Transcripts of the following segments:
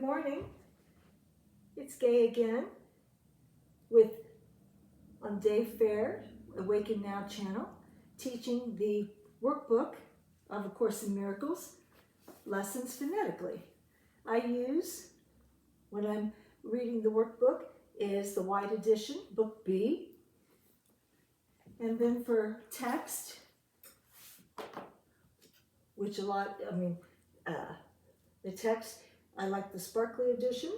Good morning. It's Gay again with on Dave Phare, Awaken Now channel, teaching the workbook of A Course in Miracles lessons phonetically. I use, when I'm reading the workbook, is the white edition, book B. And then for text, which the text, I like the sparkly edition.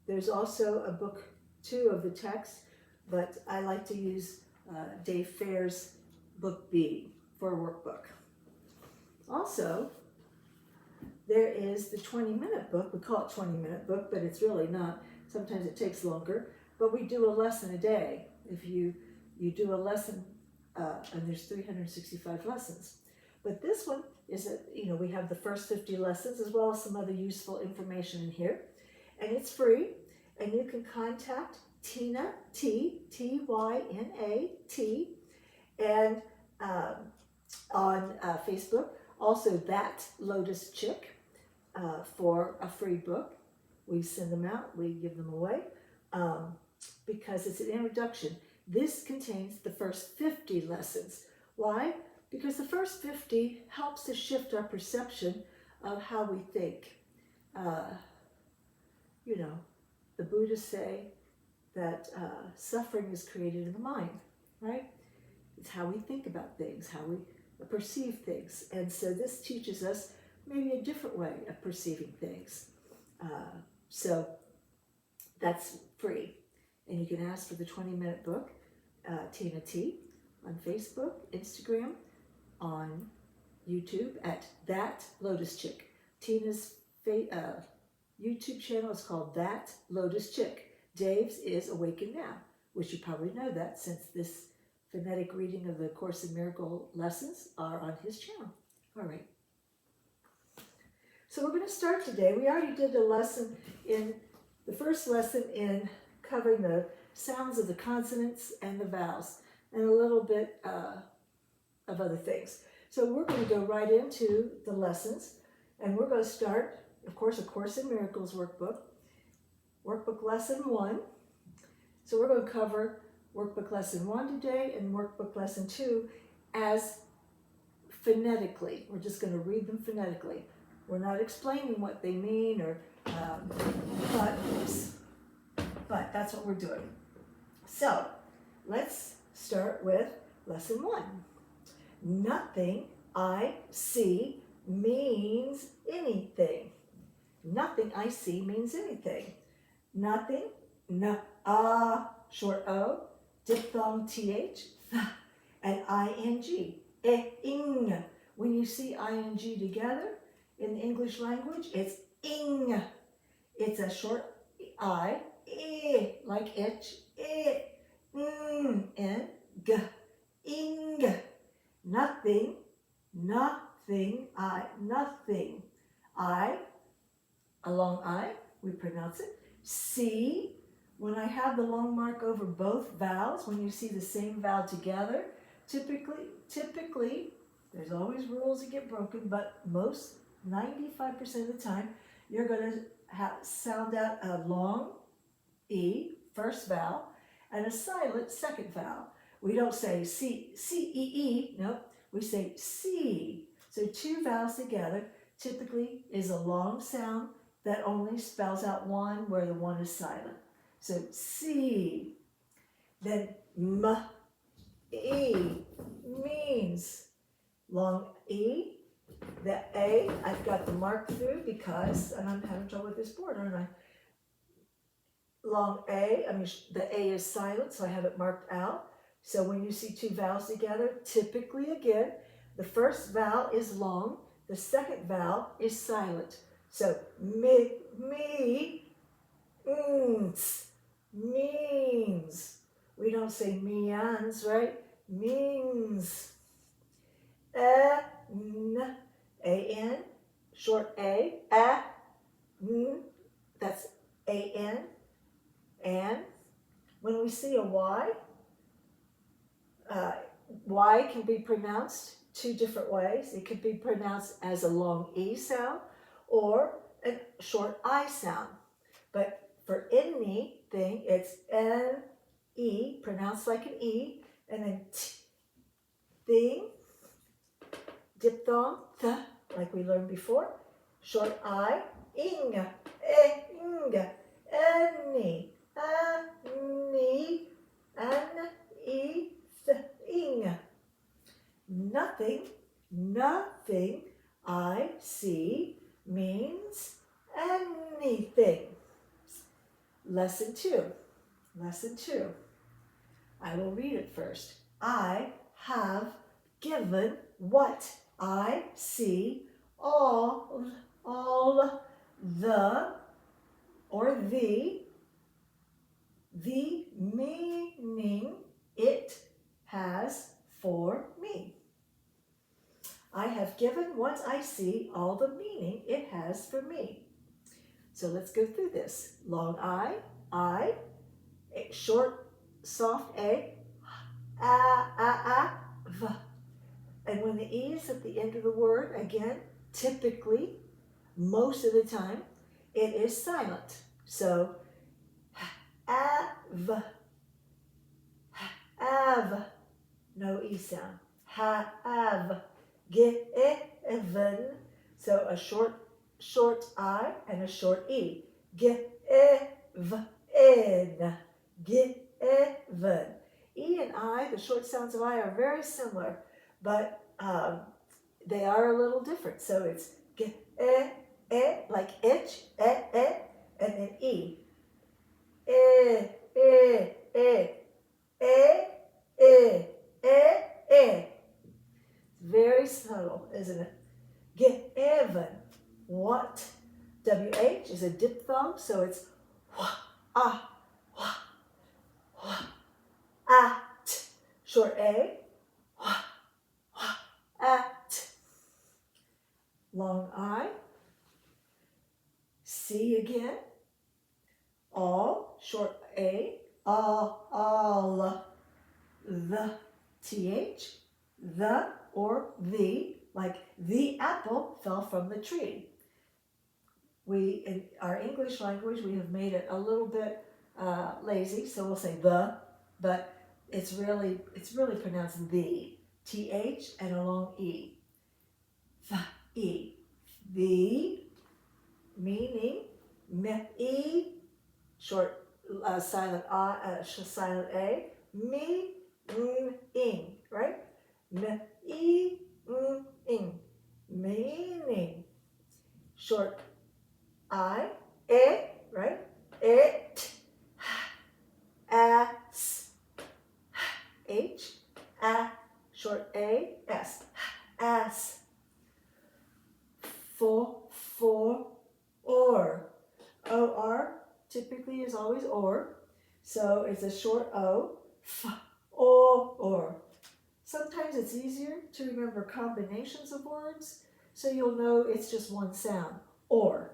There's also a book 2 of the text, but I like to use Dave Phare's book B for a workbook. Also, there is the 20-minute book. We call it 20-minute book, but it's really not. Sometimes it takes longer, but we do a lesson a day. If you do a lesson, and there's 365 lessons. But this one is we have the first 50 lessons as well as some other useful information in here. And it's free, and you can contact Tyna, Tyna, and on Facebook. Also, thatlotuschick for a free book. We send them out, we give them away, because it's an introduction. This contains the first 50 lessons. Why? Because the first 50 helps to shift our perception of how we think. The Buddhists say that suffering is created in the mind, right? It's how we think about things, how we perceive things. And so this teaches us maybe a different way of perceiving things. So that's free. And you can ask for the 20-minute book, Tyna T, on Facebook, Instagram, on YouTube at thatlotuschick. Tina's YouTube channel is called thatlotuschick. Dave's is Awaken Now, which you probably know that since this phonetic reading of the Course in Miracle lessons are on his channel. All right. So we're going to start today. We already did the first lesson in covering the sounds of the consonants and the vowels and a little bit of other things. So we're going to go right into the lessons, and we're going to start, of course, A Course in Miracles workbook lesson 1. So we're going to cover workbook lesson 1 today and workbook lesson 2 as phonetically. We're just going to read them phonetically. We're not explaining what they mean, but that's what we're doing. So let's start with lesson 1. Nothing I see means anything. Nothing I see means anything. Nothing, short O, diphthong TH, and ING, ing. When you see ING together in the English language, it's ing. It's a short I, like itch, and g, ing. Nothing, nothing, nothing. A long I, we pronounce it. See, when I have the long mark over both vowels, when you see the same vowel together, typically, there's always rules that get broken, but most, 95% of the time, you're going to sound out a long E, first vowel, and a silent second vowel. We don't say C-E-E, no, we say C. So 2 vowels together typically is a long sound that only spells out one where the one is silent. So C. Then E means long E. The A, I've got the mark through because, and I'm having trouble with this board, aren't I? Long A, the A is silent, so I have it marked out. So when you see 2 vowels together, typically again, the first vowel is long, the second vowel is silent. So me, means. We don't say means, right? Means. N, A-N, short A, N, that's A-N. And when we see a Y, Y can be pronounced 2 different ways. It could be pronounced as a long E sound, or a short I sound. But for anything, it's N-E, pronounced like an E, and then T, thing, diphthong, th, like we learned before. Short I, ing, ing, any, ani, an, e, th, ing. Nothing, nothing I see means anything. Lesson 2. Lesson 2. I will read it first. I have given what I see all the or the meaning it has for me. I have given what I see all the meaning it has for me. So let's go through this. Long I, short, soft A, v. And when the E is at the end of the word, again, typically, most of the time, it is silent. So, av, av, no E sound. Have, given, so a short I and a short E. Given, given. E and I, the short sounds of I, are very similar, but they are a little different. So it's like itch, and then E. Very subtle, isn't it? Given. What? WH is a diphthong, so it's at. Short A, at. Long I. C again. All, short A, all. The, TH, the or the, like the apple fell from the tree. We, in our English language, we have made it a little bit lazy, so we'll say the, but it's really pronounced the, TH and a long E. The, E. The, meaning, me, short silent silent A, me, ing, right? Me, ing, meaning. Short I, right? It, as, H, short A, S, as. For, or. OR typically is always or, so it's a short O, or. Sometimes it's easier to remember combinations of words, so you'll know it's just one sound. Or,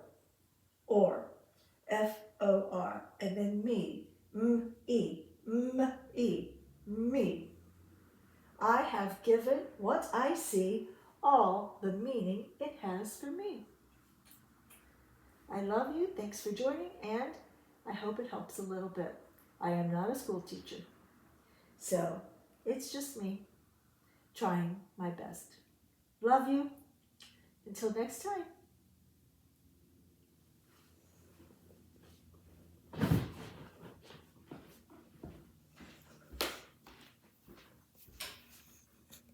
F-O-R, and then me, me. I have given what I see all the meaning it has for me. I love you, thanks for joining, and I hope it helps a little bit. I am not a school teacher, so it's just me trying my best. Love you. Until next time.